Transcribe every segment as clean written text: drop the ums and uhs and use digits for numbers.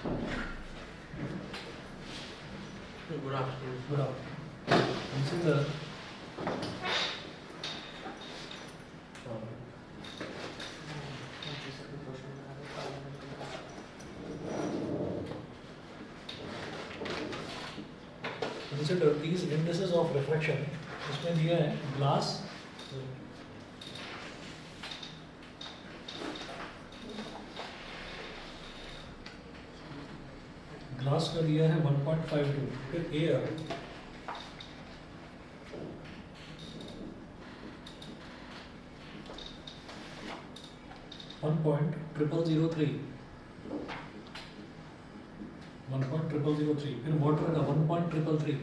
Good afternoon. Good afternoon. Consider consider these indices of refraction. इसमें दिया है glass glass का दिया है 1.52, फिर एयर 1.0003, 1.0003, फिर वाटर का 1.333,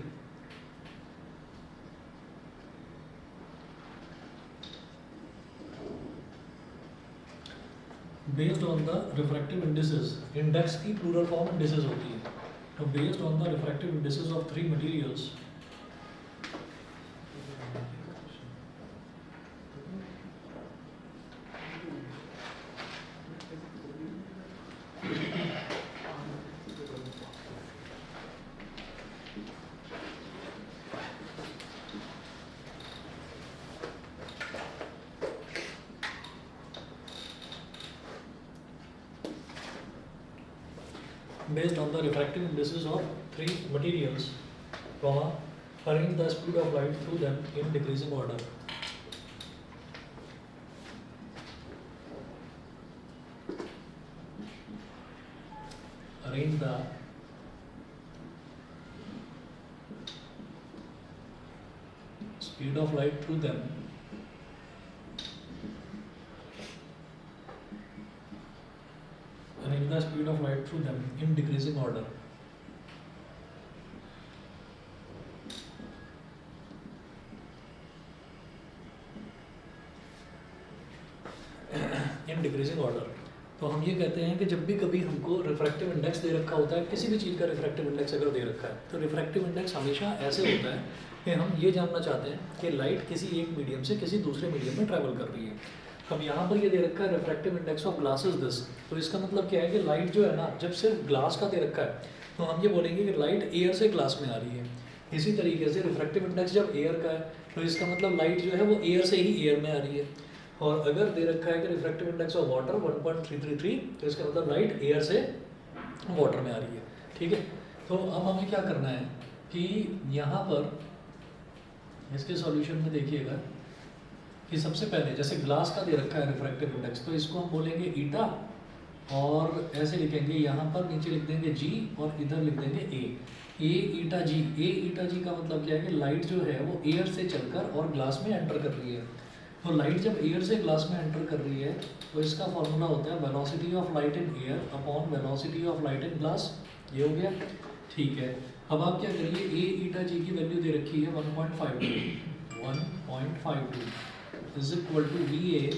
based on the refractive indices. Index की प्लूरल फॉर्म इंडिसेस होती है. तो based on the refractive indices of 3 materials, based on the refractive indices of 3 materials, arrange the speed of light through them in decreasing order. Arrange the speed of light through them arrange the speed of light through them in decreasing order. In decreasing order. तो हम ये कहते हैं कि जब भी कभी हमको रिफ्रैक्टिव इंडेक्स दे रखा होता है, किसी भी चीज़ का रिफ्रैक्टिव इंडेक्स अगर दे रखा है, तो रिफ्रैक्टिव इंडेक्स हमेशा ऐसे होता है कि हम ये जानना चाहते हैं कि लाइट किसी एक मीडियम से किसी दूसरे मीडियम में ट्रैवल कर रही है. अब यहाँ पर ये दे रखा है refractive index of glasses this. तो इसका मतलब क्या है कि लाइट जो है ना, जब सिर्फ ग्लास का दे रखा है तो हम ये बोलेंगे कि लाइट एयर से ग्लास में आ रही है. इसी तरीके से रिफ्रैक्टिव इंडेक्स जब एयर का है तो इसका मतलब लाइट जो है वो एयर से ही एयर में आ रही है. और अगर दे रखा है कि रिफ्रैक्टिव इंडेक्स ऑफ वाटर 1.333, तो इसका मतलब लाइट एयर से वाटर में आ रही है. ठीक है. तो अब हमें क्या करना है कि यहाँ पर इसके सॉल्यूशन में देखिएगा कि सबसे पहले जैसे ग्लास का दे रखा है रिफ्रैक्टिव इंडेक्स, तो इसको हम बोलेंगे ईटा, और ऐसे लिखेंगे यहाँ पर नीचे लिख देंगे जी और इधर लिख देंगे ए ईटा जी. ए ईटा जी का मतलब क्या है कि लाइट जो है वो एयर से चलकर और ग्लास में एंटर कर रही है. तो लाइट जब एयर से ग्लास में एंटर कर रही है तो इसका फॉर्मूला होता है velocity of light in air upon velocity of light in glass. ये हो गया. ठीक है. अब आप क्या करिए, ए ईटा जी की वैल्यू दे रखी है 1.52 is equal to V A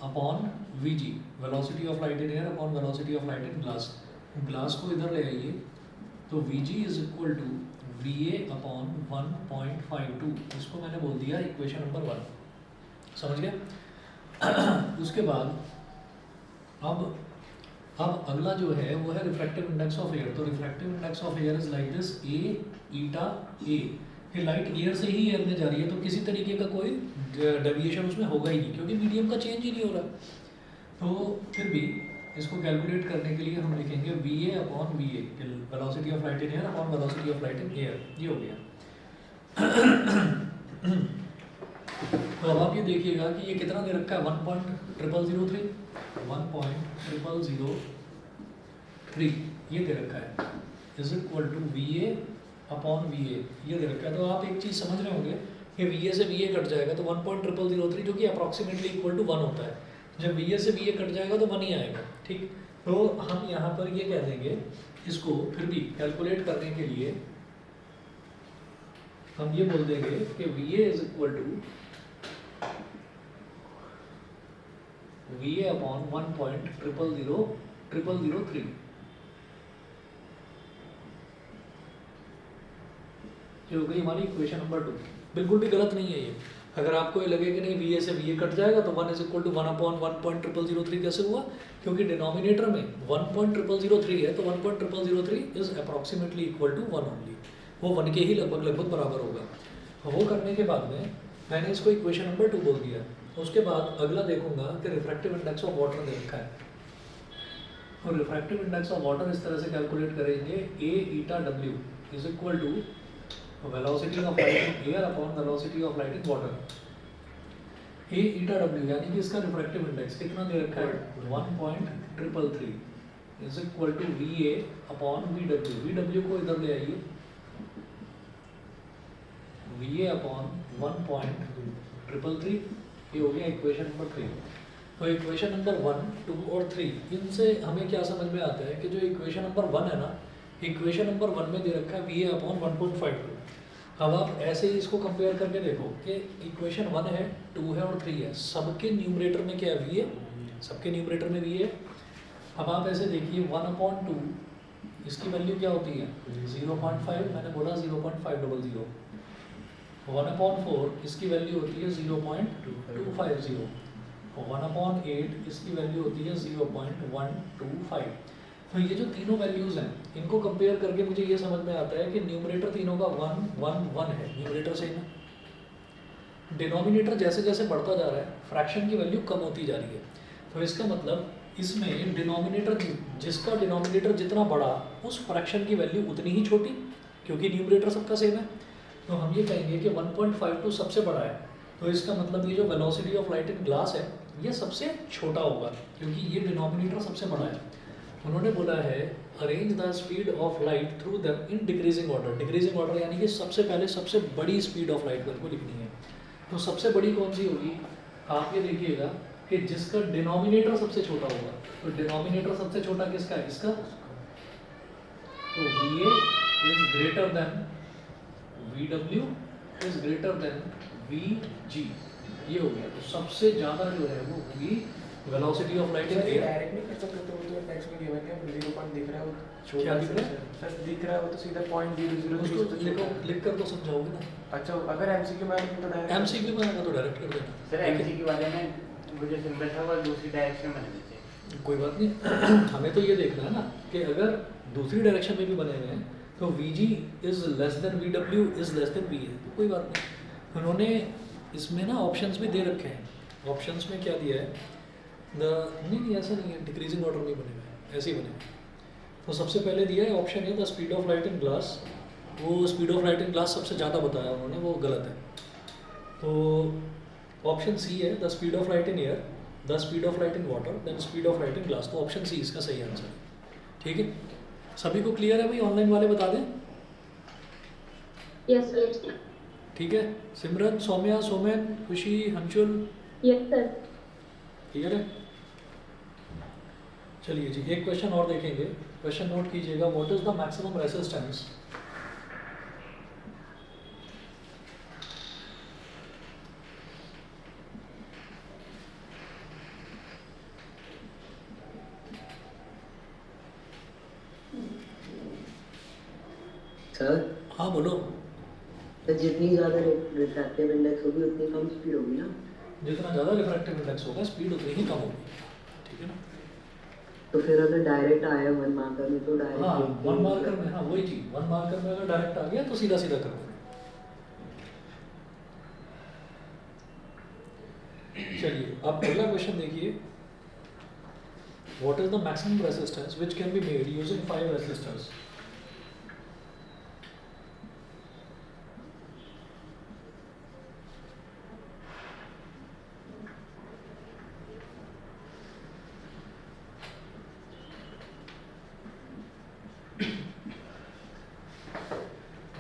upon V G, velocity of light in air upon velocity of light in glass. Glass को इधर ले आइए तो V G is equal to V A upon 1.52. इसको मैंने बोल दिया इक्वेशन नंबर 1. समझ गया. उसके बाद अब अगला जो है वो है रिफ्रैक्टिव इंडेक्स ऑफ एयर. तो refractive index of air is like this A eta A. ये लाइट एयर से ही एयर में जा रही है तो किसी तरीके का कोई डेविएशन उसमें होगा ही नहीं, क्योंकि मीडियम का चेंज ही नहीं हो रहा. तो फिर भी इसको कैलकुलेट करने के लिए हम लिखेंगे we A upon V A, velocity of light in air upon velocity of light in air. ये हो गया. तो अब आप ये देखिएगा कि ये कितना दे रखा है 1.0003, 1.0003 ये दे रखा है is equal to V A upon V A. ये दे रखा है. तो आप एक चीज़ समझ रहे होंगे कि वी ए से वी ए कट जाएगा तो 1.0003 जो कि अप्रॉक्सीमेटली इक्वल टू 1 होता है. जब वी ए से वी ए कट जाएगा तो 1 ही आएगा. ठीक. तो हम यहाँ पर ये कह देंगे, इसको फिर भी कैलकुलेट करने के लिए हम ये बोल देंगे कि V A is equal to V A upon 1.0003. ये हो गई हमारी इक्वेशन नंबर 2. बिल्कुल भी गलत नहीं है ये. अगर आपको ये लगे कि नहीं वी ए से वी ए कट जाएगा तो 1 इज इक्वल टू 1/1.0003 कैसे हुआ, क्योंकि डिनोमिनेटर में 1.0003 है तो 1.0003 is approximately equal to 1 only, वो 1 के ही लगभग लगभग बराबर होगा। वो करने के बाद में मैंने इसको इक्वेशन नंबर 2 बोल दिया। उसके बाद अगला देखूंगा कि रिफ्रैक्टिव इंडेक्स ऑफ वाटर दे रखा है, और रिफ्रैक्टिव इंडेक्स ऑफ वाटर इस तरह से कैलकुलेट करेंगे A eta W is equal to velocity of light in air upon velocity of light in water. A eta W यानी कि इसका रिफ्रैक्टिव इंडेक्स कितना दे रखा है 1.333 is equal to V A upon V W. V W को इधर ले आइए, वी ए अपॉन 1.333, ये हो गया इक्वेशन नंबर 3। तो इक्वेशन नंबर 1, 2 और 3 इनसे हमें क्या समझ में आता है कि जो इक्वेशन नंबर 1 है ना, इक्वेशन नंबर 1 में दे रखा है वी ए अपॉन 1.52। अब आप ऐसे ही इसको कंपेयर करके देखो कि इक्वेशन 1 है, 2 है और 3 है, सबके न्यूमरेटर में क्या है वी है, सबके न्यूमरेटर में वी है। अब आप ऐसे देखिए 1/2 इसकी वैल्यू क्या होती है 0.5, मैंने बोला 0.500। 1/4 इसकी वैल्यू होती है 0.250। 1/8 इसकी वैल्यू होती है 0.125। तो ये जो तीनों वैल्यूज़ हैं इनको कंपेयर करके मुझे ये समझ में आता है कि न्यूमरेटर तीनों का 1 1 1 है, न्यूमरेटर सेम है। डिनोमिनेटर जैसे जैसे बढ़ता जा रहा है फ्रैक्शन की वैल्यू कम होती जा रही है। तो इसका मतलब इसमें डिनोमिनेटर जिसका डिनोमिनेटर जितना बड़ा उस फ्रैक्शन की वैल्यू उतनी ही छोटी, क्योंकि न्यूमरेटर सबका सेम है। तो हम ये कहेंगे कि 1.52 सबसे बड़ा है, तो इसका मतलब ये जो velocity of light in glass है ये सबसे छोटा होगा, क्योंकि ये डिनोमिनेटर सबसे बड़ा है। उन्होंने बोला है arrange the speed of light through them in decreasing order. Decreasing order यानी कि सबसे पहले सबसे बड़ी स्पीड ऑफ लाइट को लिखनी है। तो सबसे बड़ी कौन सी होगी, आप ये देखिएगा कि जिसका डिनोमिनेटर सबसे छोटा होगा। तो डिनोमिनेटर सबसे छोटा किसका है, इसका। तो we A is greater than V W is greater than we जी, ये हो गया। तो सबसे ज़्यादा जो है वो होगी velocity of light in air. Direct नहीं कर सकते, तो वो तो टेक्स्ट में गिवन है 0 पॉइंट दिख रहा है, वो क्या छोटा दिख रहा है? सर दिख रहा है, वो तो सीधा 0.003 उसको लिखो, लिख कर तो समझाओगे ना। अच्छा अगर एमसीक्यू में आएगा तो डायरेक्ट एमसीक्यू में आएगा तो डायरेक्ट कर देना। सर एमसीक्यू वाले में वो जो सिंबल था वो दूसरी डायरेक्शन में बनने चाहिए। कोई बात नहीं हमें तो ये देखना है ना कि अगर दूसरी डायरेक्शन में भी बने हुए हैं तो V G is less than V W is less than V A, तो कोई बात नहीं। उन्होंने इसमें ना ऑप्शंस भी दे रखे हैं। ऑप्शंस में क्या दिया है, नहीं ऐसा नहीं है, डिक्रीजिंग ऑर्डर में बने हुए हैं, ऐसे ही बने हुए हैं। तो सबसे पहले दिया है ऑप्शन है the speed of light in glass. वो speed of light in glass सबसे ज़्यादा बताया उन्होंने, वो गलत है। तो ऑप्शन सी है the speed of light in air, the speed of light in water, then speed of light in glass. तो ऑप्शन सी इसका सही आंसर है। ठीक है, सभी को क्लियर है भाई? ऑनलाइन वाले बता दें। Yes sir. ठीक है, सिमरन, सौम्या, सोमेन, खुशी, हंचुल, यस सर। क्लियर है? चलिए जी, एक क्वेश्चन और देखेंगे। क्वेश्चन नोट कीजिएगा, what is the maximum resistance sir. हाँ बोलो। तो जितनी ज़्यादा रिफ्रैक्टिव इंडेक्स होगी उतनी कम स्पीड होगी ना। जितना ज़्यादा रिफ्रैक्टिव इंडेक्स होगा स्पीड उतनी ही कम होगी। ठीक है ना? तो फिर अगर डायरेक्ट आया 1 मार्कर में तो डायरेक्ट हाँ 1 मार्कर में, हाँ वही चीज़, 1 मार्कर में अगर डायरेक्ट आ गया तो सीधा सीधा कर देना। चलिए अब अगला क्वेश्चन देखिए, what is the maximum resistance which can be made using 5 resistors.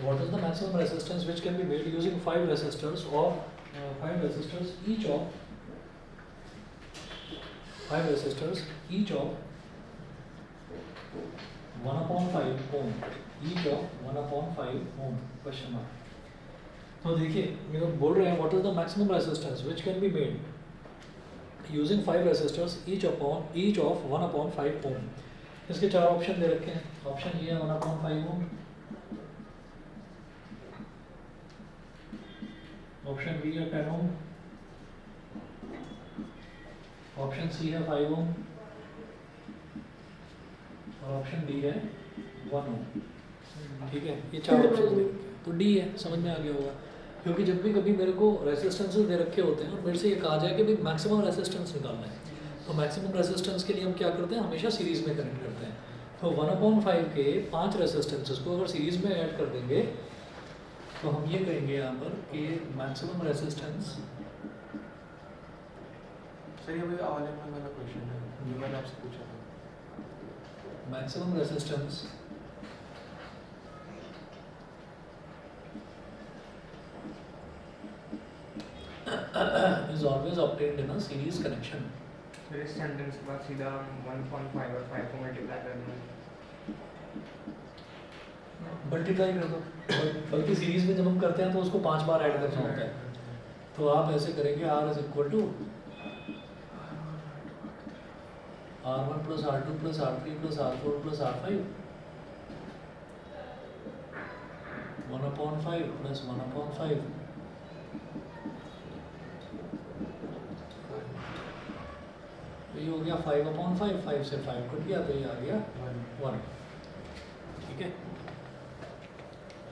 What is the maximum resistance which can be made using 5 resistors of 5 resistors each of 5 resistors each of 1/5 ohm, each of 1/5 ohm question mark। तो देखिए ये लोग बोल रहे हैं what is the maximum resistance which can be made using 5 resistors each of 1/5 ohm। इसके 4 option दे रखे हैं। ऑप्शन ये है 1/5 ohm, ऑप्शन बी है 10 ओम, ऑप्शन सी है 5 ओम और ऑप्शन डी है 1 ओम। ठीक है, ये 4 ऑप्शन दे रखे हैं, तो डी है, समझ में आ गया होगा। क्योंकि जब भी कभी मेरे को रेसिस्टेंसेस दे रखे होते हैं और मेरे से ये कहा जाए कि भाई मैक्सिमम रेसिस्टेंस निकालना है, तो मैक्सिमम रेसिस्टेंस के लिए हम क्या करते हैं, हमेशा सीरीज़ में कनेक्ट करते हैं। तो 1/5 के 5 रेसिस्टेंसेस को अगर सीरीज़ में ऐड कर देंगे तो हम ये कहेंगे यहाँ पर कि मैक्सिमम रेसिस्टेंस, सर ये वही ऑल इन वन वाला क्वेश्चन है जो मैंने आपसे पूछा था। Maximum resistance is always obtained in a series connection. फिर इस सेंटेंस के बाद सीधा 1.5 और 5 को मल्टीप्लाई कर देंगे। मल्टीप्लाई कर दो, बल्कि सीरीज में जब हम करते हैं तो उसको 5 बार ऐड करना होता है। तो आप ऐसे करेंगे R is equal to R1 plus R2 plus R3 plus R4 plus R5 1/5 plus 1/5 तो ये हो गया 5/5, 5 से 5 कट गया तो ये आ गया 1। ठीक है,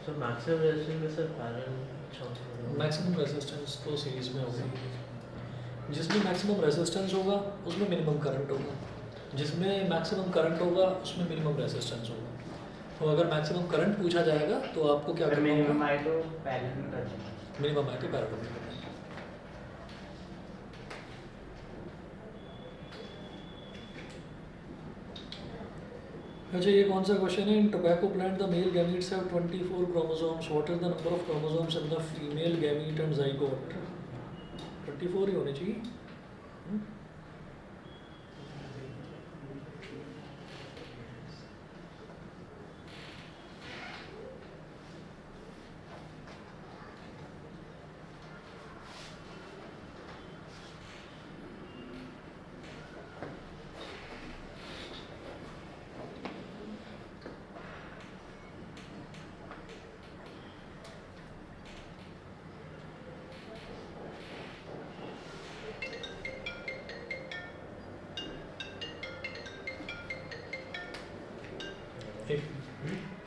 So maximum resistance में सर पैरेलल मैक्सिमम रेजिस्टेंस तो सीरीज में होगा, जिसमें मैक्सिमम रेजिस्टेंस होगा उसमें मिनिमम करंट होगा, जिसमें मैक्सिमम करंट होगा उसमें मिनिमम रेजिस्टेंस होगा। तो अगर मैक्सिमम करंट पूछा जाएगा तो आपको क्या अगर करना मिनिमम होगा, आए तो पैरेलल में कर देंगे। मिनिमम है तो पैरेलल में करना है। अच्छा, ये कौन सा क्वेश्चन है? In tobacco plant the male gametes have 24 chromosomes, what is the number of chromosomes in the female gamete and zygote? 24 ही होने चाहिए।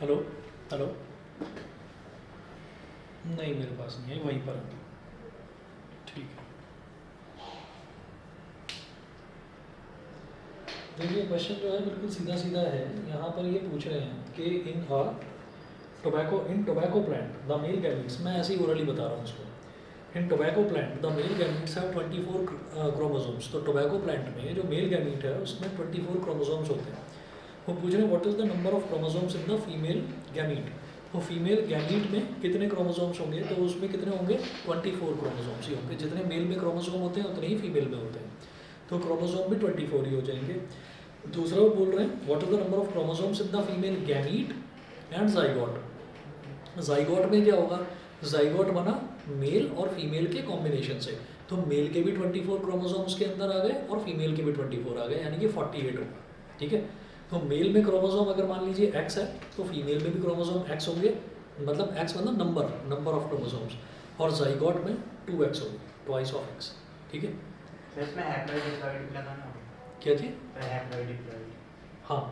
हेलो हेलो, नहीं मेरे पास नहीं है, वहीं पर है। ठीक है, देखिए क्वेश्चन जो है बिल्कुल सीधा सीधा है। यहाँ पर ये पूछ रहे हैं कि in tobacco plant the male gametes, मैं ऐसे ही ओरली बता रहा हूँ उसको। In tobacco plant the male gametes have 24 chromosomes. तो टोबैको प्लांट में जो मेल गैमीट है उसमें 24 क्रोमोसोम्स होते हैं। वो पूछ रहे हैं what is the number of chromosomes in the female gamete. तो फीमेल गैमीट में कितने क्रोमोसोम्स होंगे, तो उसमें कितने होंगे, 24 क्रोमोसोम्स ही होंगे। जितने मेल में क्रोमोसोम होते हैं उतने ही फीमेल में होते हैं, तो क्रोमोसोम भी 24 ही हो जाएंगे। दूसरा वो बोल रहे हैं what is the number of chromosomes in the female gamete and zygote. Zygote में क्या होगा, ज़ाइगोट बना मेल और फीमेल के कॉम्बिनेशन से, तो मेल के भी 24 क्रोमोसोम्स के अंदर आ गए और फीमेल के भी 24 आ गए, यानी कि 48 होगा। ठीक है, तो मेल में क्रोमोसोम अगर मान लीजिए x है तो फीमेल में भी क्रोमोसोम x होंगे, मतलब x मतलब नंबर ऑफ क्रोमोसोम्स, और ज़ाइगोट में 2x होंगे, ट्वाइस ऑफ x। ठीक है, सर इसमें हैप्लॉइड डिप्लॉइड लगाना होगा। क्या जी? Haploid diploid. हाँ,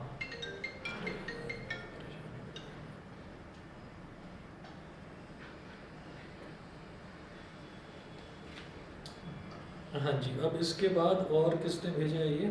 हाँ जी। अब इसके बाद और किसने भेजा है ये?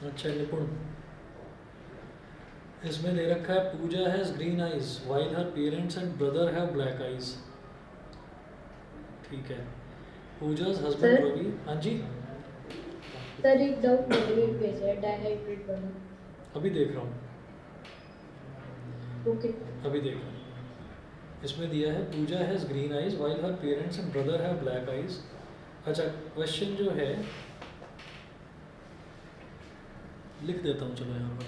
अच्छा, निपुण, इसमें दे रखा है Pooja has green eyes while her parents and brother have black eyes. ठीक है. पूजा's husband Sir? रवि. हाँ जी, सर एक डाउट मैंने भेजा है डाइहाइड्रेट वाला. अभी देख रहा हूँ. ओके. अभी देख रहा हूँ. इसमें दिया है Pooja has green eyes while her parents and brother have black eyes. अच्छा, क्वेश्चन जो है लिख देता हूँ, चलो यहाँ पर.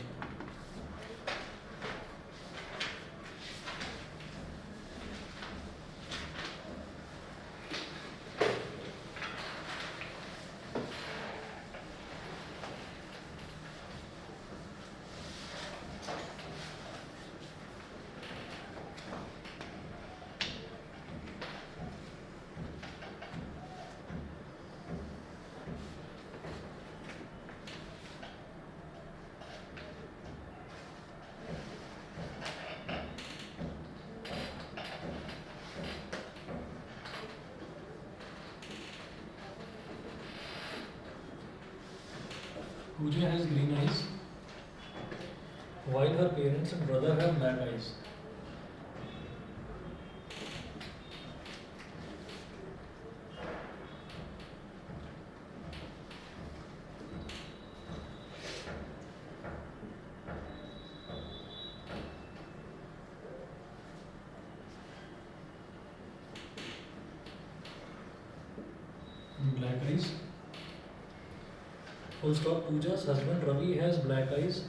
Pooja has green eyes, while her parents and brother have black eyes. Black eyes. Full stop. Pooja's husband Ravi has black eyes.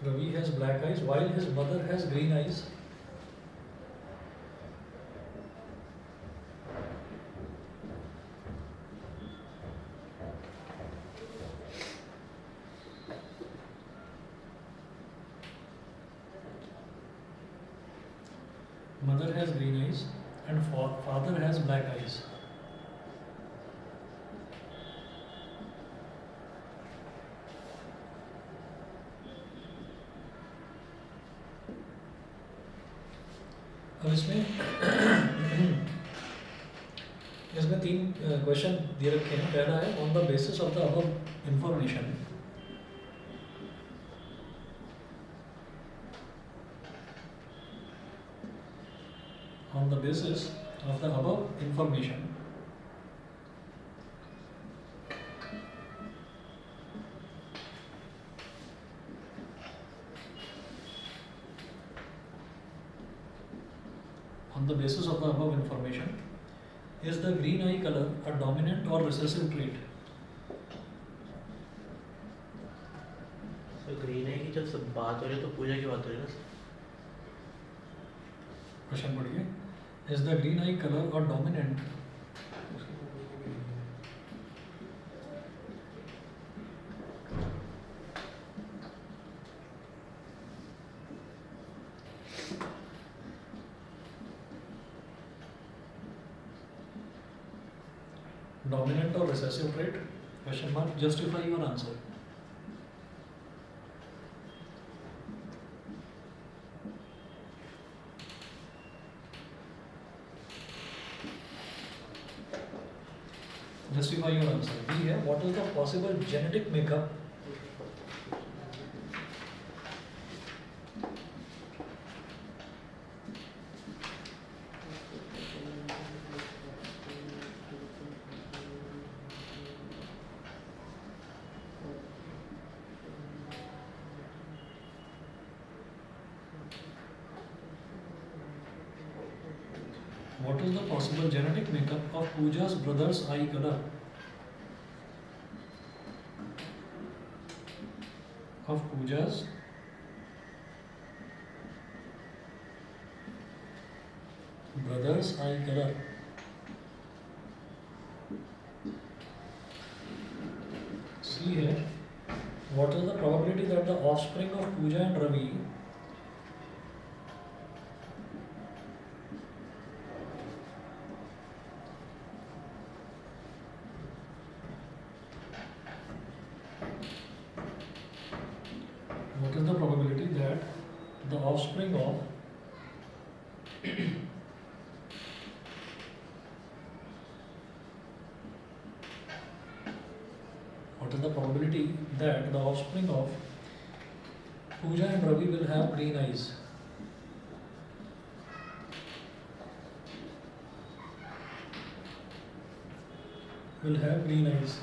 Ravi has black eyes while his mother has green eyes. Mother has green eyes and father has black eyes. अब इसमें तीन question दिए रखे हैं. पहला है on the basis of the above information. On the basis of the above information, is the green eye color a dominant or recessive trait? तो green है कि जब सब बात हो रही है तो पूजा की बात हो रही है ना सर. क्वेश्चन पढ़िए. Is the green eye color a dominant or recessive trait? Question mark. Justify your answer. Justify your answer. B है. What is the possible genetic makeup What is the possible genetic makeup of Pooja's brother's eye color? Of Pooja's brother's eye color. C है. What is the probability that the offspring of Pooja and Ravi what is the probability that the offspring of What is the probability that the offspring of Pooja and Ravi will have green eyes? Will have green eyes.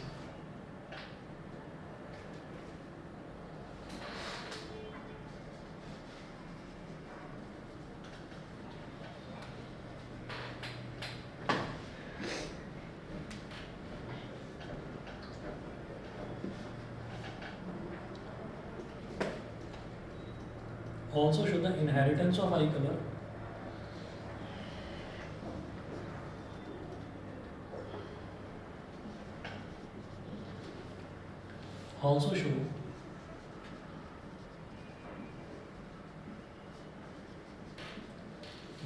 Also show the inheritance of eye color. Also show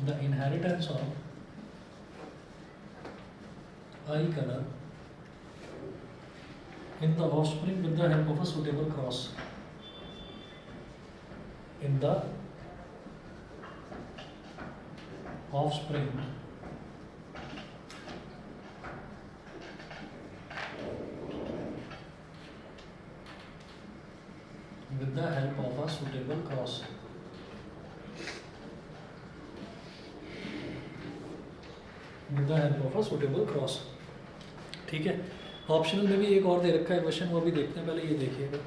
the inheritance of eye color in the offspring with the help of a suitable cross. In the offspring with the help of a suitable cross. With the help of a suitable cross. ठीक है, optional में भी एक और दे रखा है question, वो भी देखते हैं, पहले ये देखिएगा।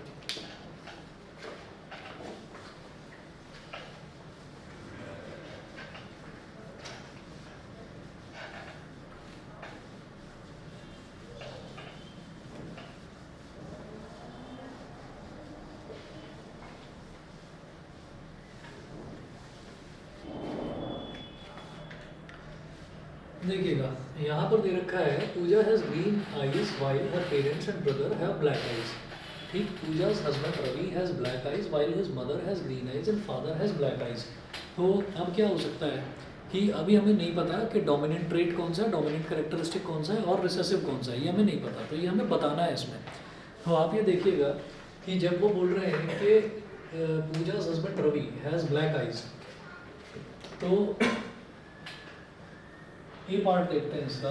देखिएगा यहाँ पर दे रखा है Pooja has green eyes while her parents and brother have black eyes. ठीक, Pooja's husband Ravi has black eyes while his mother has green eyes and father has black eyes. तो अब क्या हो सकता है कि अभी हमें नहीं पता कि डोमिनेंट ट्रेट कौन सा है, डोमिनेंट कैरेक्टरिस्टिक कौन सा है और रिसेसिव कौन सा है, ये हमें नहीं पता, तो ये हमें बताना है इसमें। तो आप ये देखिएगा कि जब वो बोल रहे हैं कि पूजा's husband Ravi has black eyes, तो ये पार्ट देखते हैं इसका।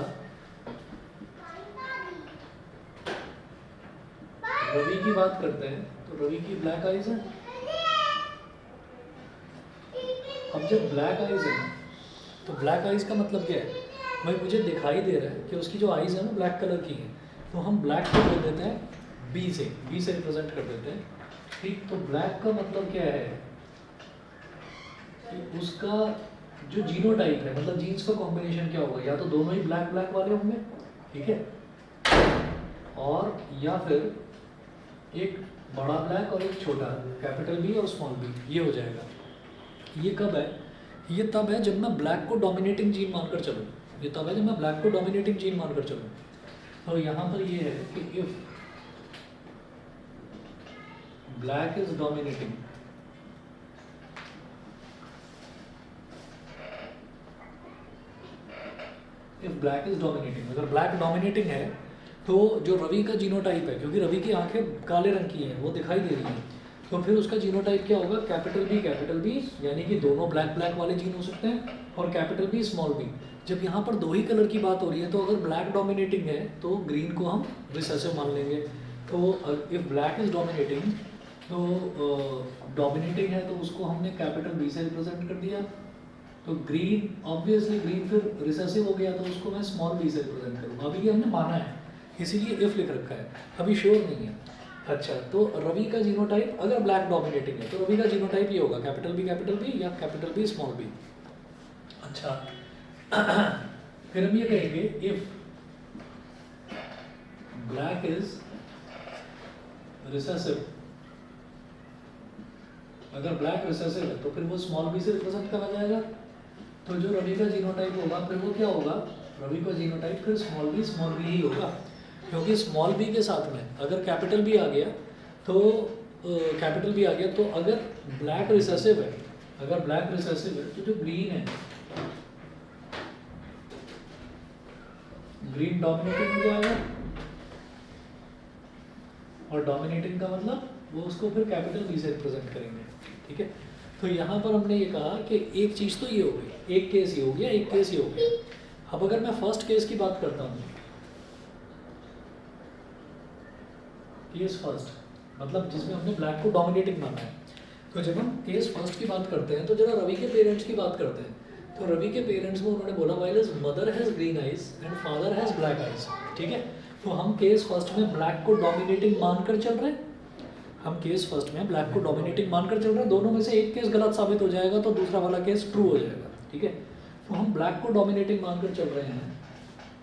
रवि की बात करते हैं तो रवि की ब्लैक आईज है। अब जब ब्लैक आईज है तो ब्लैक आईज का मतलब क्या है, भाई मुझे दिखाई दे रहा है कि उसकी जो आईज है ना ब्लैक कलर की है, तो हम ब्लैक को कर देते हैं बी से रिप्रेजेंट कर देते हैं। ठीक, तो ब्लैक का मतलब क्या है कि उसका जो जीनोटाइप है, मतलब जीन्स का कॉम्बिनेशन क्या होगा, या तो दोनों ही ब्लैक ब्लैक वाले होंगे, ठीक है, और या फिर एक बड़ा ब्लैक और एक छोटा, कैपिटल बी और स्मॉल बी, ये हो जाएगा। ये कब है, ये तब है जब मैं ब्लैक को डोमिनेटिंग जीन मानकर चलूँ, ये तब है जब मैं ब्लैक को डोमिनेटिंग जीन मानकर चलूँ। तो यहाँ पर ये है कि if black is dominating, if black is dominating, अगर ब्लैक डोमिनेटिंग है तो जो रवि का जीनोटाइप है, क्योंकि रवि की आंखें काले रंग की हैं, वो दिखाई दे रही हैं, तो फिर उसका जीनोटाइप क्या होगा, कैपिटल बी, यानी कि दोनों ब्लैक ब्लैक वाले जीन हो सकते हैं, और कैपिटल बी स्मॉल बी। जब यहाँ पर दो ही कलर की बात हो रही है तो अगर ब्लैक डोमिनेटिंग है तो ग्रीन को हम रिसेसिव मान लेंगे। तो इफ ब्लैक इज डोमिनेटिंग, तो डोमिनेटिंग है तो उसको हमने कैपिटल बी से रिप्रेजेंट कर दिया, तो ग्रीन ऑब्वियसली ग्रीन फिर रिसेसिव हो गया, तो उसको मैं स्मॉल बी से रिप्रेजेंट करूँगा। अभी ये हमने माना है, इसीलिए इफ लिख रखा है, अभी श्योर नहीं है। अच्छा, तो रवि का जीनोटाइप अगर ब्लैक डोमिनेटिंग है तो रवि का जीनोटाइप ये होगा कैपिटल बी या कैपिटल बी स्मॉल बी। अच्छा, फिर हम ये कहेंगे इफ ब्लैक इज रिसेसिव, अगर ब्लैक रिसेसिव है तो फिर वो स्मॉल बी से रिप्रेजेंट करा जाएगा। तो जो रवि का जीनोटाइप होगा फिर वो क्या होगा, रवि का जीनोटाइप फिर स्मॉल बी ही होगा, क्योंकि स्मॉल बी के साथ में अगर कैपिटल बी आ गया तो अगर ब्लैक रिसेसिव है, तो जो ग्रीन है, ग्रीन डोमिनेटिंग हो जाएगा, और डोमिनेटिंग का मतलब वो उसको फिर कैपिटल बी से रिप्रेजेंट करेंगे। ठीक है, तो यहाँ पर हमने ये कहा कि एक चीज़ तो ये हो गई, एक केस ये हो गया, एक केस ये हो गया। अब अगर मैं फर्स्ट केस की बात करता हूँ, केस फर्स्ट मतलब जिसमें हमने ब्लैक को डोमिनेटिंग माना है, तो जब हम केस फर्स्ट की बात करते हैं तो जरा रवि के पेरेंट्स की बात करते हैं। तो रवि के पेरेंट्स में उन्होंने बोला while his mother has green eyes and father has black eyes, ठीक है। तो हम केस फर्स्ट में ब्लैक को डोमिनेटिंग मानकर चल रहे हैं, हम केस फर्स्ट में ब्लैक को डोमिनेटिंग मानकर चल रहे हैं। दोनों में से एक केस गलत साबित हो जाएगा तो दूसरा वाला केस ट्रू हो जाएगा, ठीक है। तो हम ब्लैक को डोमिनेटिंग मानकर चल रहे हैं,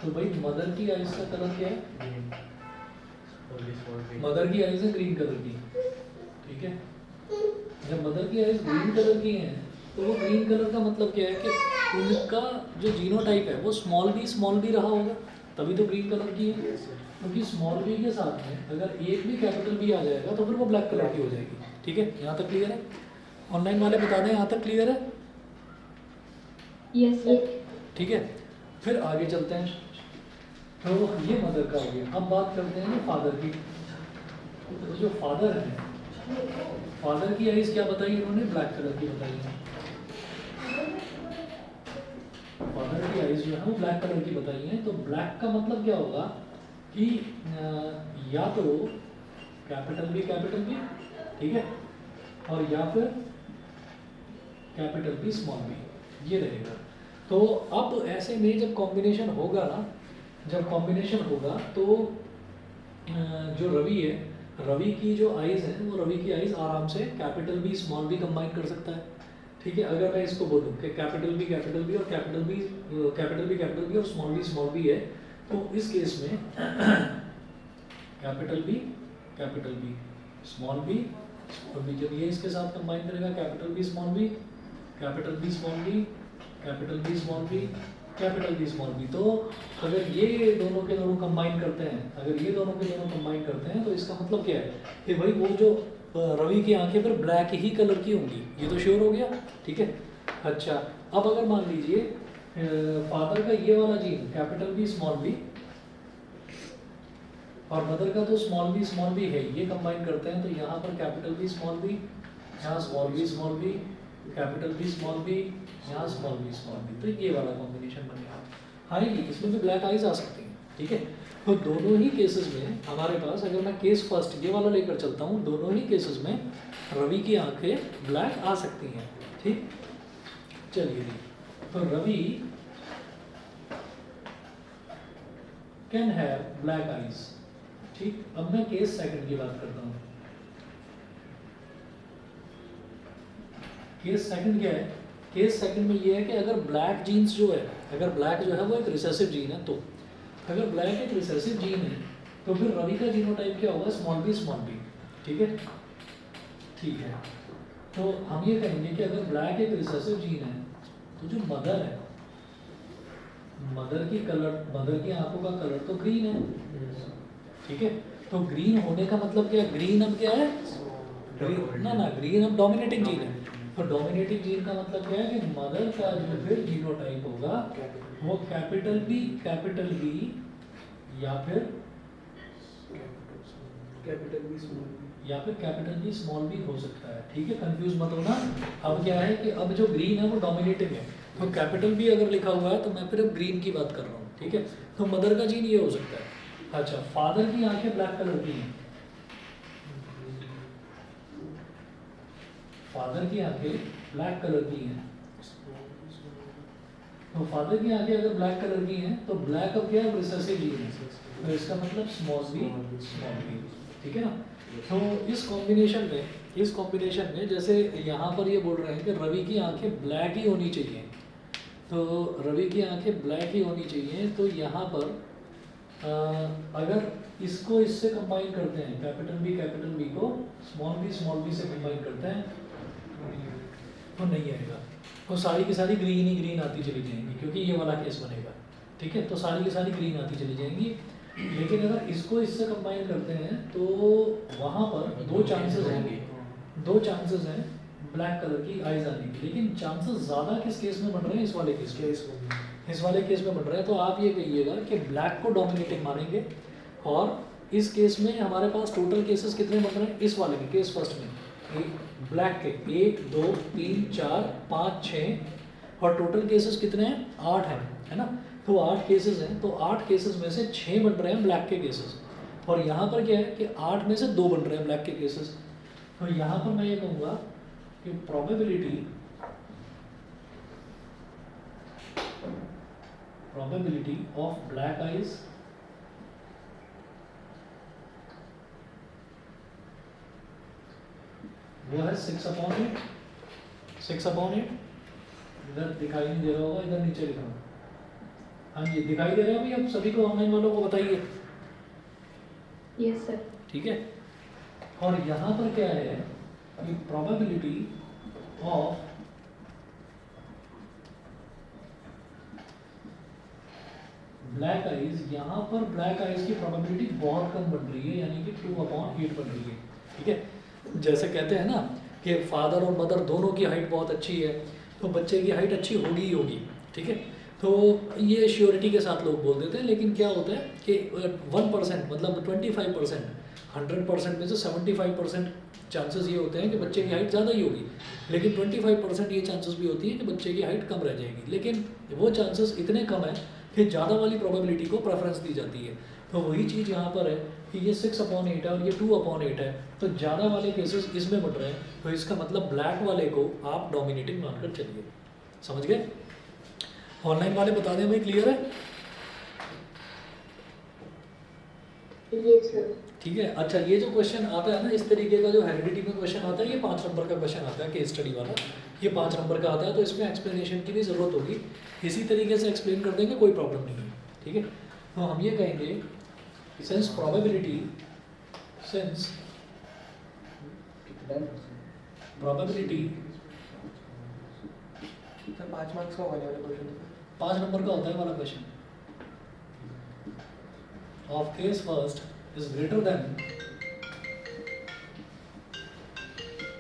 तो भाई मदर की आइज का कलर क्या है? मदर की आइज है ग्रीन कलर की, ठीक है। जब मदर की आइज ग्रीन कलर की हैं तो वो ग्रीन कलर का मतलब क्या है कि उनका जो जीनोटाइप है वो स्मॉल बी रहा होगा, तभी तो ग्रीन कलर की है। क्योंकि स्मॉल बी के साथ में अगर एक भी कैपिटल बी आ जाएगा तो फिर वो ब्लैक कलर की हो जाएगी, ठीक है। यहाँ तक क्लियर है? ऑनलाइन वाले बता दें यहाँ तक क्लियर है? Yes sir. ठीक है, फिर आगे चलते हैं। तो ये मदर का हो गया। अब बात करते हैं फादर की। तो जो फादर है, फादर की आइज क्या बताई इन्होंने? ब्लैक कलर की बताई है। फादर की आइज जो है वो ब्लैक कलर की बताई है। तो ब्लैक का मतलब क्या होगा कि या तो कैपिटल बी, ठीक है, और या फिर कैपिटल बी स्मॉल बी, ये रहेगा। तो अब ऐसे में जब कॉम्बिनेशन होगा ना, जब कॉम्बिनेशन होगा तो जो रवि है, रवि की जो आइज़ है वो रवि की आइज़ आराम से capital B small B combine कर सकता है, ठीक है। अगर मैं इसको बोलूँ कि कैपिटल बी और कैपिटल बी और स्मॉल बी है, तो इस केस में कैपिटल बी स्मॉल बी जब ये इसके साथ कंबाइन करेगा capital B small B, capital B small B, capital B small B, capital B small B. तो अगर ये दोनों के दोनों कंबाइन करते हैं, तो इसका मतलब क्या है कि भाई वो जो रवि की आंखें पर ब्लैक ही कलर की होंगी, ये तो श्योर हो गया, ठीक है। अच्छा, अब अगर मान लीजिए फादर का ये वाला gene capital B small B और मदर का तो स्मॉल बी है, ये कंबाइन करते हैं, तो यहाँ पर कैपिटल बी स्मॉल बी, यहाँ small B, capital B small B, यहाँ स्मॉल बी, तो ये वाला कॉम्बिनेशन बनेगा। हाँ, इसमें भी ब्लैक आइज आ सकती हैं, ठीक है। तो दोनों ही केसेस में हमारे पास, अगर मैं केस फर्स्ट ये वाला लेकर चलता हूँ, दोनों ही केसेस में रवि की आंखें ब्लैक आ सकती हैं, ठीक। चलिए, तो Ravi can have black eyes, ठीक। अब मैं केस सेकंड की बात करता हूँ। केस सेकंड क्या है? केस सेकंड में ये है कि अगर ब्लैक जीन्स जो है, अगर ब्लैक जो है वो एक रिसेसिव जीन है, तो अगर ब्लैक एक रिसेसिव जीन है तो फिर रवि का जीनोटाइप क्या होगा? स्मॉल बी, ठीक है, ठीक है। तो हम ये कहेंगे कि अगर ब्लैक एक रिसेसिव जीन है तो जो मदर है, मदर की आंखों का कलर तो ग्रीन है, ठीक है। तो ग्रीन होने का मतलब क्या है? ग्रीन अब क्या है? ग्रीन अब डोमिनेटिंग जीन है। तो डोमिनेटिंग जीन का मतलब क्या है कि मदर का जो फिर जीनोटाइप होगा वो कैपिटल बी या फिर कैपिटल बी स्मॉल बी हो सकता है, ठीक है। कंफ्यूज मत होना। अब क्या है कि अब जो ग्रीन है वो डोमिनेटिंग है, तो कैपिटल बी अगर लिखा हुआ है तो मैं फिर अब ग्रीन की बात कर रहा हूँ, ठीक है। तो मदर का जीन ये हो सकता है। अच्छा, फादर की आंखें ब्लैक कलर की हैं, फादर की आंखें ब्लैक कलर की हैं, तो फादर की आंखें अगर ब्लैक कलर की हैं तो ब्लैक अब क्या है? रिसेसिव जीन है, तो इसका मतलब स्मॉल बी, ठीक है ना। तो इस कॉम्बिनेशन में जैसे यहाँ पर ये बोल रहे हैं कि रवि की आंखें ब्लैक ही होनी चाहिए, तो रवि की आंखें ब्लैक ही होनी चाहिए। तो यहाँ पर अगर इसको इससे कंबाइन करते हैं, कैपिटल बी को स्मॉल बी से कंबाइन करते हैं तो नहीं आएगा, तो सारी की सारी ग्रीन आती चली जाएंगी, क्योंकि ये वाला केस बनेगा, ठीक है। तो सारी की सारी ग्रीन आती चली जाएंगी। लेकिन अगर इसको इससे कंबाइन करते हैं तो वहाँ पर दो चांसेस हैं ब्लैक कलर की आइज आने की, लेकिन चांसेस ज़्यादा किस केस में बन रहे हैं? इस वाले केस में बन रहे हैं। तो आप ये कहिएगा कि ब्लैक को डोमिनेटिंग मानेंगे, और इस केस में हमारे पास टोटल केसेस कितने बन रहे हैं? इस वाले में, केस फर्स्ट में ब्लैक के 1 2 3 4 5 6 और टोटल केसेस कितने हैं 8 हैं, है ना। तो 8 केसेस हैं, तो 8 केसेस में से 6 बन रहे हैं ब्लैक के केसेस, और यहाँ पर क्या है कि 8 में से 2 बन रहे हैं ब्लैक के केसेस। तो यहाँ पर मैं ये कहूँगा कि प्रोबेबिलिटी ऑफ ब्लैक आइज वो है 6/8। 6/8 इधर दिखाई नहीं दे रहा होगा, इधर नीचे लिखा हूँ। हाँ जी, दिखाई दे रहा है अभी आप सभी को, ऑनलाइन वालों को बताइए। Yes sir. ठीक है, और यहाँ पर क्या है कि प्रोबेबिलिटी ऑफ ब्लैक आइज, यहाँ पर ब्लैक आइज की प्रोबेबिलिटी बहुत कम बन रही है, यानी कि 2/8 बन रही है। ठीक है, जैसे कहते हैं ना कि फादर और मदर दोनों की हाइट बहुत अच्छी है, तो बच्चे की हाइट अच्छी होगी ही होगी। ठीक है, तो ये श्योरिटी के साथ लोग बोल देते हैं, लेकिन क्या होता है कि 1% मतलब 25%, 100% में से 75% चांसेस ये होते हैं कि बच्चे की हाइट ज़्यादा ही होगी, लेकिन 25% ये चांसेस भी होती है कि बच्चे की हाइट कम रह जाएगी। लेकिन वो चांसेस इतने कम है कि ज़्यादा वाली प्रोबेबिलिटी को प्रेफरेंस दी जाती है। तो वही चीज़ यहाँ पर है कि ये 6/8 है और ये 2/8 है, तो ज़्यादा वाले केसेस इसमें बढ़ रहे हैं, तो इसका मतलब ब्लैक वाले को आप डोमिनेटिंग मानकर चलिए। समझ गए? ऑनलाइन वाले बता दें भाई, क्लियर है? Yes sir. ठीक है। अच्छा, ये जो क्वेश्चन आता है ना इस तरीके का, जो हेरिडिटी में क्वेश्चन आता है, ये 5 नंबर का क्वेश्चन आता है केस स्टडी वाला, ये 5 नंबर का आता है, तो इसमें एक्सप्लेनेशन की भी ज़रूरत होगी। इसी तरीके से एक्सप्लेन कर देंगे, कोई प्रॉब्लम नहीं है। ठीक है, तो हम ये कहेंगे सिंस प्रोबेबिलिटी सर 5 मार्क्स का होने वाला क्वेश्चन 5 नंबर का होता है वाला question, of case first is greater than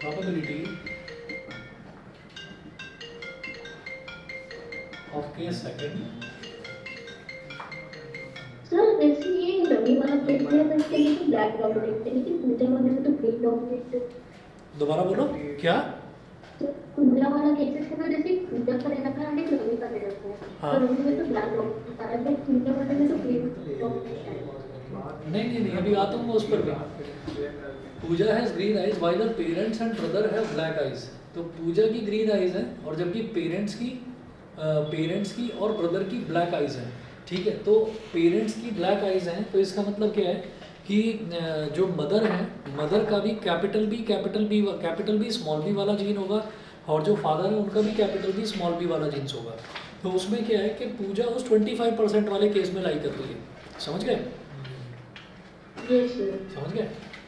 probability of case second। Sir जैसे ये रवि वाला केस है तो इसके लिए तो ब्लैक डोमिनेट है, लेकिन पूजा वाले में तो ग्रीन डोमिनेट है। दोबारा बोलो क्या? तो पूजा वाला केसेस है ना, जैसे पूजा का रहना था एक रवि का रहना था, हाँ। तो रवि में तो ब्लैक डोमिनेट था, लेकिन पूजा वाले में तो ग्रीन डोमिनेट है। नहीं, अभी आता हूँ मैं उस पर भी। Pooja has green eyes while the parents and brother have black eyes. तो पूजा की ग्रीन आइज है और जबकि पेरेंट्स की और ब्रदर की ब्लैक आइज है। ठीक है, तो पेरेंट्स की ब्लैक आइज हैं, तो इसका मतलब क्या है कि जो मदर है, मदर का भी कैपिटल बी स्मॉल बी वाला जीन होगा, और जो फादर है उनका भी कैपिटल बी स्मॉल बी वाला जीन्स होगा। तो उसमें क्या है कि पूजा उस 25% वाले केस में लाई कर रही है। समझ गए? समझ गए?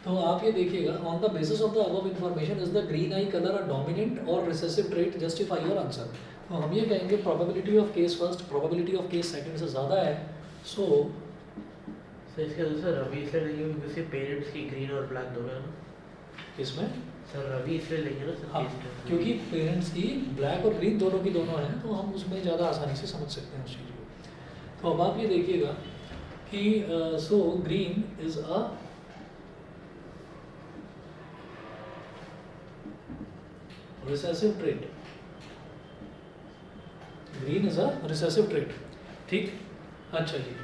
तो आप ये देखिएगा, on the basis of the above information is the green eye colour a dominant और recessive trait, justify your answer. तो हम ये कहेंगे probability of case first probability of case second से ज़्यादा है। सो सर इसके दूसरा रवि इसलिए लेंगे क्योंकि उसके पेरेंट्स की ग्रीन और ब्लैक दो है ना। इसमें सर रवि इसलिए लेंगे ना सर हाँ, केस में। क्योंकि पेरेंट्स की ब्लैक और ग्रीन दोनों की दोनों हैं, तो हम उसमें ज़्यादा आसानी से समझ सकते हैं उस चीज़ को। तो अब आप ये देखिएगा कि so green is a recessive trait. Green is a recessive trait. ठीक, अच्छा जी,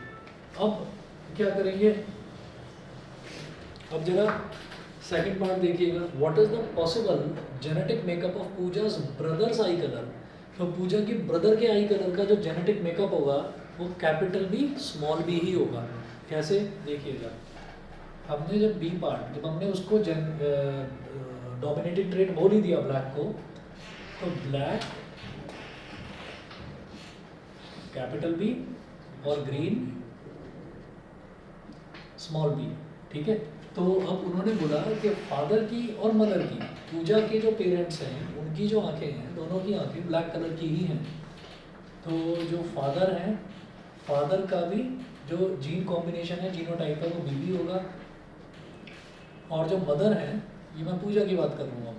अब क्या करेंगे? अब जरा सेकंड पार्ट देखिएगा, what is the possible genetic makeup of Pooja's brothers eye colour. तो पूजा की ब्रदर के आई कलर का जो जेनेटिक मेकअप होगा वो कैपिटल बी स्मॉल बी ही होगा। कैसे? देखिएगा, हमने जब बी पार्ट, जब हमने उसको डोमिनेटिंग ट्रेट बोल ही दिया ब्लैक को, तो ब्लैक कैपिटल बी और ग्रीन स्मॉल बी। ठीक है, तो अब उन्होंने बोला कि फादर की और मदर की, पूजा के जो पेरेंट्स हैं उनकी जो आंखें हैं, दोनों की आंखें ब्लैक कलर की ही हैं। तो जो फादर हैं, फादर का भी जो जीन कॉम्बिनेशन है, जीनोटाइप है, वो बीबी होगा। और जो मदर है, ये मैं पूजा की बात कर लूँगा,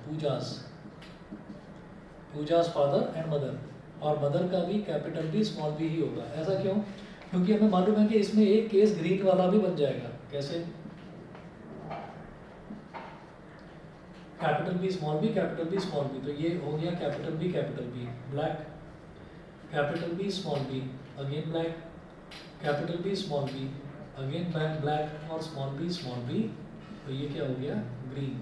पूजाज फादर एंड मदर, और मदर का भी कैपिटल बी स्मॉल बी ही होगा। ऐसा क्यों? क्योंकि हमें मालूम है कि इसमें एक केस ग्रीन वाला भी बन जाएगा। कैसे? Capital B small B, capital B small B, तो ये हो गया capital B black, capital B small B again black, capital B small B again black और स्मॉल बी, तो ये क्या हो गया ग्रीन,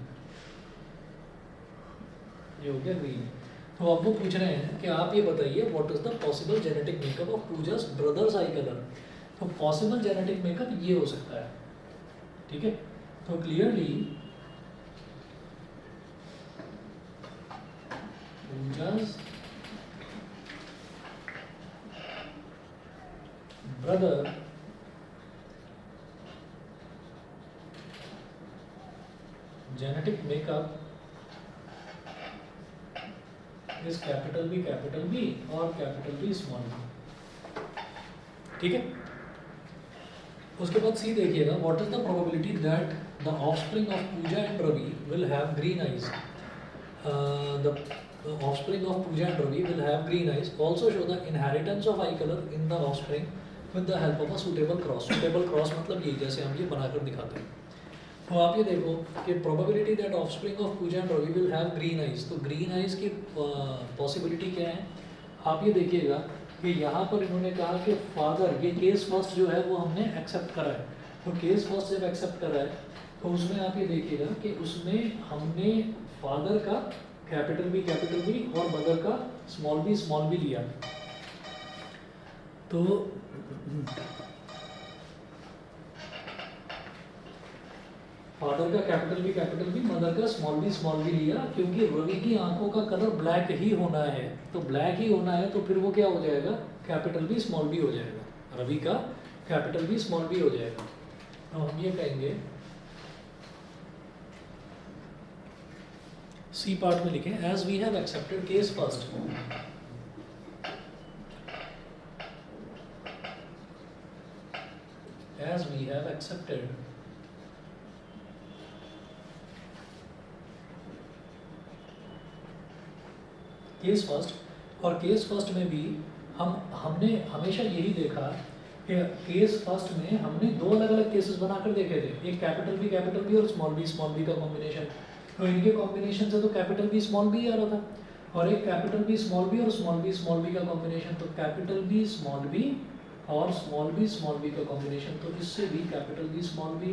ये हो गया ग्रीन। तो अब वो पूछ रहे हैं कि आप ये बताइए what is the possible genetic makeup of Pooja's brother's eye colour. तो पॉसिबल जेनेटिक मेकअप ये हो सकता है, ठीक है। तो clearly Pooja's brother genetic makeup is capital B और कैपिटल बी स्मॉल बी, ठीक है। उसके बाद सी देखिएगा, what is the probability that the offspring of Pooja and Ravi will have green eyes. The offspring of Pooja and Ravi will have green eyes, also show the inheritance of I colour in the offspring with the help of a suitable cross. Suitable cross मतलब ये जैसे हम ये बनाकर दिखाते हैं। तो आप ये देखो कि probability that offspring of Pooja and Ravi will have green eyes, तो ग्रीन आइज की पॉसिबिलिटी क्या है। आप ये देखिएगा कि यहाँ पर इन्होंने कहा कि फादर, ये केस फर्स्ट जो है वो हमने एक्सेप्ट करा है। तो केस फर्स्ट जब एक्सेप्ट करा है तो उसमें आप ये देखिएगा कि उसमें हमने फादर का कैपिटल बी और मदर का स्मॉल बी लिया। तो फादर का कैपिटल बी मदर का स्मॉल बी लिया, क्योंकि रवि की आंखों का कलर ब्लैक ही होना है। तो ब्लैक ही होना है तो फिर वो क्या हो जाएगा, कैपिटल बी स्मॉल बी हो जाएगा, रवि का कैपिटल बी स्मॉल बी हो जाएगा। तो हम ये कहेंगे सी पार्ट में लिखें, as we have accepted case first, as we have accepted case first, और केस फर्स्ट में भी हमने हमेशा यही देखा कि केस फर्स्ट में हमने दो अलग अलग केसेस बनाकर देखे थे, एक कैपिटल बी और स्मॉल बी का कॉम्बिनेशन। तो इनके कॉम्बिनेशन से तो कैपिटल बी स्मॉल बी आ रहा था, और एक कैपिटल बी स्मॉल बी और स्मॉल बी का कॉम्बिनेशन, तो कैपिटल बी स्मॉल बी और स्मॉल बी का कॉम्बिनेशन। तो इससे भी capital B small B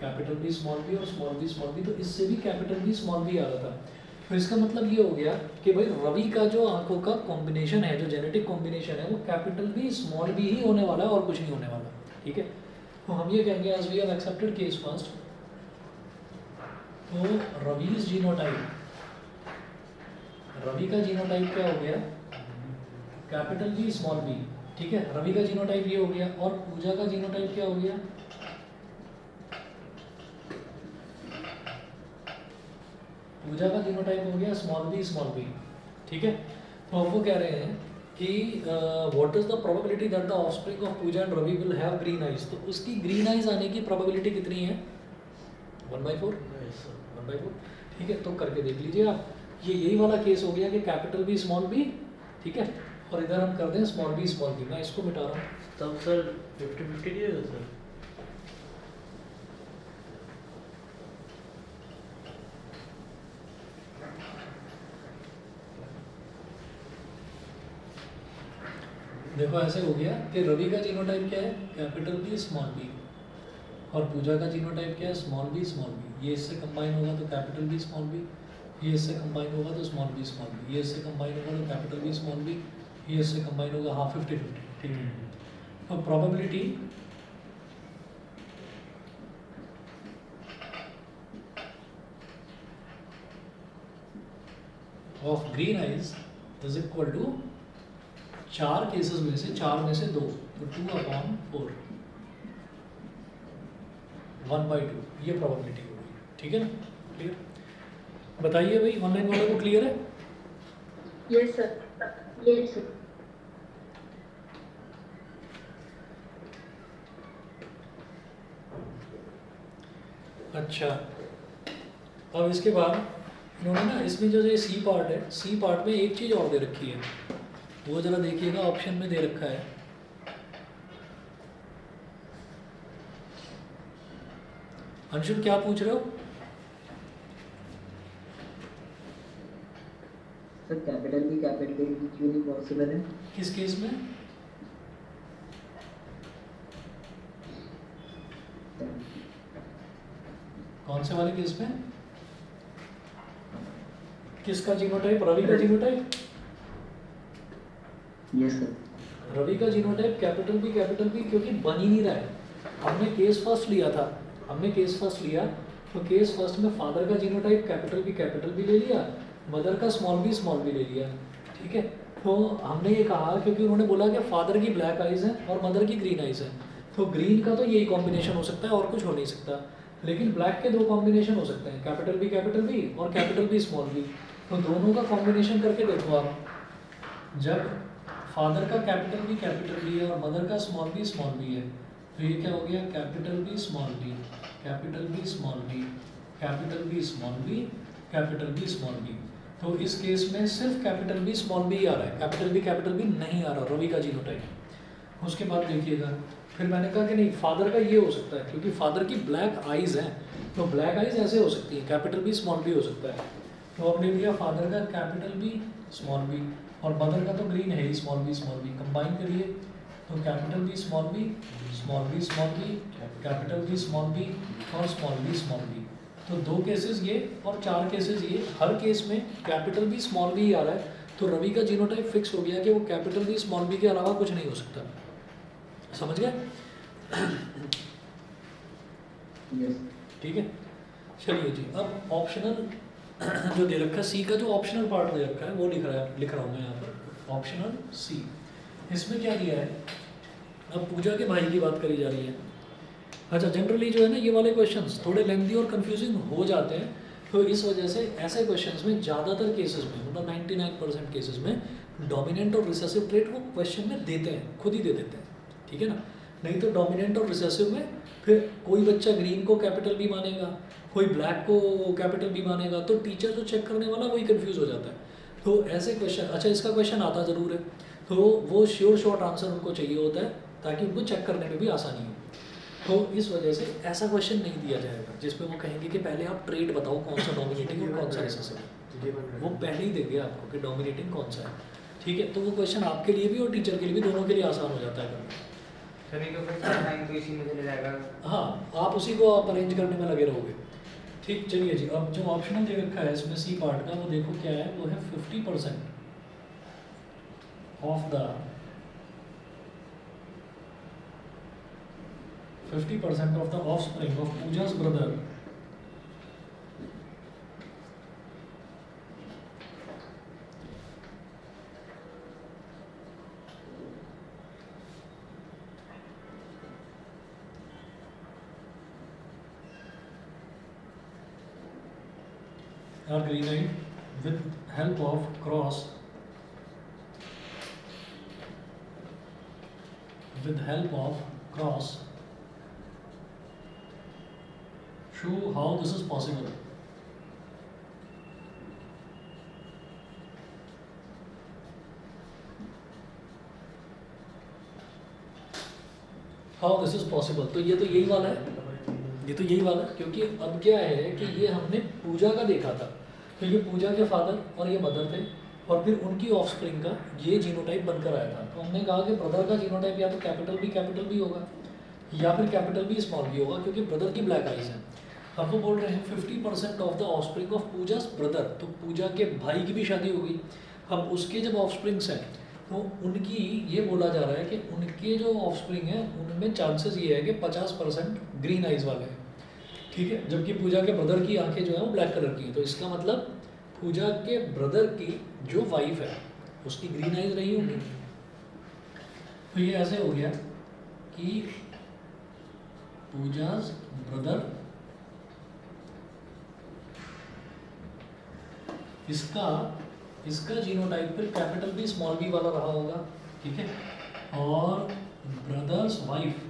capital B small B और स्मॉल बी, तो इससे भी कैपिटल बी स्मॉल बी आ रहा था। तो इसका मतलब ये हो गया कि भाई रवि का जो आंखों का कॉम्बिनेशन है, जो जेनेटिक कॉम्बिनेशन है, वो कैपिटल बी स्मॉल बी ही होने वाला है और कुछ नहीं होने वाला, ठीक है। तो हम ये कहेंगे as we have accepted case first, तो रवि's जीनोटाइप, रवि का जीनोटाइप क्या हो गया, कैपिटल बी स्मॉल बी, ठीक है। रवि का जीनोटाइप ये हो गया, और पूजा का जीनोटाइप क्या हो गया, पूजा का जीनोटाइप हो गया स्मॉल बी, ठीक है। तो अब वो कह रहे हैं कि what is the probability that the offspring of Pooja and Ravi will have green eyes. तो उसकी ग्रीन आइज आने की प्रोबेबिलिटी कितनी है, 1/4, ठीक है। तो करके देख लीजिए आप, ये यही वाला केस हो गया कि कैपिटल बी स्मॉल बी, ठीक है, और इधर हम कर दें स्मॉल बी। मैं इसको मिटा रहा हूँ, तब सर 50-50 नहीं होगा सर। देखो ऐसे हो गया कि रवि का जीनोटाइप क्या है, कैपिटल बी स्मॉल बी, और पूजा का जीनोटाइप क्या है, स्मॉल बी। ये इससे कंबाइन होगा तो कैपिटल बी स्मॉल बी, ये इससे कंबाइन होगा तो स्मॉल बी, ये इससे कंबाइन होगा तो कैपिटल बी स्मॉल बी, ये इससे कंबाइन होगा, हाँ 50-50, ठीक है। तो probability of green eyes is equal to 4 cases में से 2, तो 2/4, 1/2, ये प्रोबेबिलिटी होगी, ठीक है ना, क्लियर। बताइए भाई, ऑनलाइन वालों को क्लियर है। Yes sir. अच्छा, अब इसके बाद इन्होंने ना इसमें जो ये सी पार्ट है, सी पार्ट में एक चीज़ और दे रखी है, वो जरा देखिएगा, ऑप्शन में दे रखा है अंशुल, क्या पूछ रहे हो। सर कैपिटल भी क्यों नहीं पॉसिबल है? किस केस में? कौन से वाले केस में? किसका जीनोटाइप? रवि का जीनोटाइप? Yes sir. रवि का जीनोटाइप कैपिटल बी क्योंकि बन ही नहीं रहा है। हमने केस फर्स्ट लिया था, तो केस फर्स्ट में फादर का जीनोटाइप कैपिटल बी ले लिया, मदर का स्मॉल बी ले लिया, ठीक है। तो हमने ये कहा क्योंकि उन्होंने बोला कि फादर की ब्लैक आइज है और मदर की ग्रीन आइज है, तो ग्रीन का तो यही कॉम्बिनेशन हो सकता है और कुछ हो नहीं सकता। लेकिन ब्लैक के दो कॉम्बिनेशन हो सकते हैं, कैपिटल बी और कैपिटल बी स्मॉल बी। तो दोनों का कॉम्बिनेशन करके देखो आप, जब फादर का कैपिटल बी है और मदर का स्मॉल बी है, तो ये क्या हो गया? Capital B small B, capital B small B, capital B small B, capital B small B. तो इस केस में सिर्फ कैपिटल बी स्मॉल बी आ रहा है, कैपिटल बी नहीं आ रहा रवि का जीनोटाइप। उसके बाद देखिएगा, फिर मैंने कहा कि नहीं, फादर का ये हो सकता है क्योंकि फादर की ब्लैक आइज हैं, तो ब्लैक आइज ऐसे हो सकती है, कैपिटल बी स्मॉल बी हो सकता है। तो हमने लिया फादर का कैपिटल बी स्मॉल बी और मदर का तो ग्रीन है ही, स्मॉल बी कंबाइन करिए, तो capital B small B, capital B small B और स्मॉल बी। तो 2 केसेस ये और 4 केसेस ये, हर केस में कैपिटल बी स्मॉल बी आ रहा है। तो रवि का जीनोटाइप फिक्स हो गया कि वो कैपिटल बी स्मॉल बी के अलावा कुछ नहीं हो सकता। समझ गए? यस। ठीक है, चलिए जी। अब ऑप्शनल जो दे रखा है, सी का जो ऑप्शनल पार्ट दे रखा है वो लिख रहा हूँ मैं यहाँ पर, ऑप्शनल सी। इसमें क्या दिया है? अब पूजा के भाई की बात करी जा रही है। अच्छा, जनरली जो है ना, ये वाले क्वेश्चंस थोड़े लेंथी और कंफ्यूजिंग हो जाते हैं, तो इस वजह से ऐसे क्वेश्चंस में ज़्यादातर केसेस में, मतलब 99% केसेस में डोमिनेंट और रिसेसिव ट्रेट वो क्वेश्चन में देते हैं, खुद ही दे देते हैं, ठीक है ना। नहीं तो डोमिनेंट और रिसेसिव में फिर कोई बच्चा ग्रीन को कैपिटल बी मानेगा, कोई ब्लैक को कैपिटल बी मानेगा, तो टीचर जो चेक करने वाला वही कंफ्यूज हो जाता है। तो ऐसे क्वेश्चन, अच्छा इसका क्वेश्चन आता ज़रूर है, तो वो शॉर्ट आंसर उनको चाहिए होता है ताकि उनको चेक करने में भी आसानी हो। तो इस वजह से ऐसा क्वेश्चन नहीं दिया जाएगा जिसमें वो कहेंगे कि पहले आप ट्रेड बताओ कौन सा डोमिनेटिंग और कौन सा रिसेसिव है। वो पहले ही देंगे आपको कि डोमिनेटिंग कौन सा है, ठीक है। तो वो क्वेश्चन आपके लिए भी और टीचर के लिए भी, दोनों के लिए आसान हो जाता है करना। सभी को फिर टाइम तो इसी में चले जाएगा। हाँ, आप उसी को आप अरेंज करने में लगे रहोगे। ठीक, चलिए जी। अब जो ऑप्शनल दे रखा है इसमें सी पार्ट का, वो देखो क्या है, वो है 50% of the 50% of the offspring of Pooja's brother are green-eyed with help of cross show how this is possible. How this is possible, तो ये तो यही वाला है, क्योंकि अब क्या है कि ये हमने पूजा का देखा था, क्योंकि पूजा के फादर और ये मदर थे और फिर उनकी ऑफस्प्रिंग का ये जीनोटाइप बनकर आया था। तो हमने कहा कि ब्रदर का जीनोटाइप या तो कैपिटल बी होगा या फिर कैपिटल बी स्मॉल बी होगा, क्योंकि ब्रदर की ब्लैक आइज है। अब वो बोल रहे हैं 50% of the offspring of Pooja's brother, तो पूजा के भाई की भी शादी हो गई। अब उसके जब ऑफस्प्रिंग्स हैं तो उनकी ये बोला जा रहा है कि उनके जो ऑफस्प्रिंग हैं उनमें चांसेस ये है कि 50% ग्रीन आइज वाले हैं, ठीक है, जबकि पूजा के ब्रदर की आंखें जो है वो ब्लैक कलर की हैं। तो इसका मतलब पूजा के ब्रदर की जो वाइफ है उसकी ग्रीन आइज नहीं होंगी। तो ये ऐसे हो गया कि पूजा's ब्रदर, इसका जीनोटाइप फिर कैपिटल बी स्मॉल बी वाला रहा होगा, ठीक है, और ब्रदर्स वाइफ,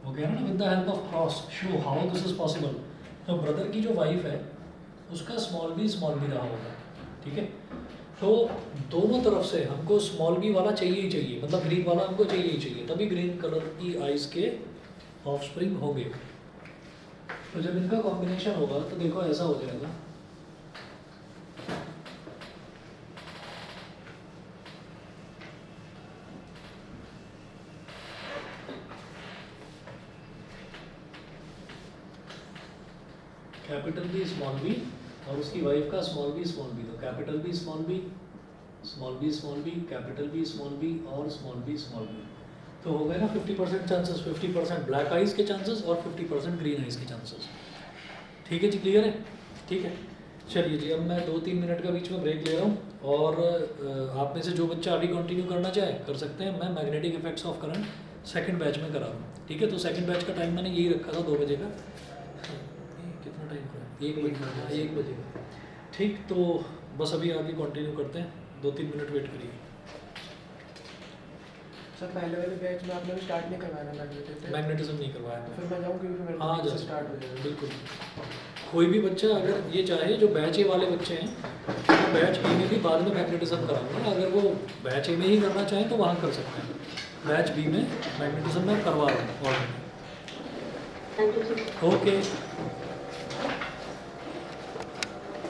वो कह रहे हैं ना, with the help of cross show how this is possible. तो ब्रदर की जो वाइफ है उसका स्मॉल बी रहा होगा, ठीक है। तो दोनों तरफ से हमको स्मॉल बी वाला चाहिए ही चाहिए, मतलब ग्रीन वाला हमको चाहिए ही चाहिए, तभी ग्रीन कलर की आइज के ऑफस्प्रिंग होंगे। तो जब इनका कॉम्बिनेशन होगा तो देखो ऐसा हो जाएगा कैपिटल बी स्मॉल बी और उसकी वाइफ का स्मॉल बी, तो capital B small B, capital B small B और स्मॉल बी। तो हो गए ना 50% चांसेस, 50% ब्लैक आइज के चांसेस और 50% ग्रीन आइज के चांसेस। ठीक है जी, क्लियर है? ठीक है, चलिए जी, अब मैं 2-3 मिनट का बीच में ब्रेक ले रहा हूँ और आप में से जो बच्चा अभी कंटिन्यू करना चाहे कर सकते हैं। मैं magnetic effects of current second batch में करा रहा हूँ। ठीक है, तो सेकंड बैच का टाइम मैंने यही रखा था 2 बजे का। कितना टाइम हुआ? 1 बजे का। ठीक, तो बस अभी आगे कंटिन्यू करते हैं, 2-3 मिनट वेट करिए। सर पहले वाले बैच में आपने भी स्टार्ट नहीं करवाया ना मैग्नेटिज्म नहीं करवाया फिर मैं जाऊँ क्योंकि फिर हाँ मेरे जा स्टार्ट हो जाएगा। बिल्कुल। कोई भी बच्चा अगर ये चाहे, जो बैच ए वाले बच्चे हैं तो बैच ए में भी बाद में मैग्नेटिज्म कराऊंगा। अगर वो बैच ए में ही करना चाहें तो वहाँ कर सकते हैं। बैच बी में मैग्नेटिज्म में करवा रहा हूँ already. Thank you sir. Okay.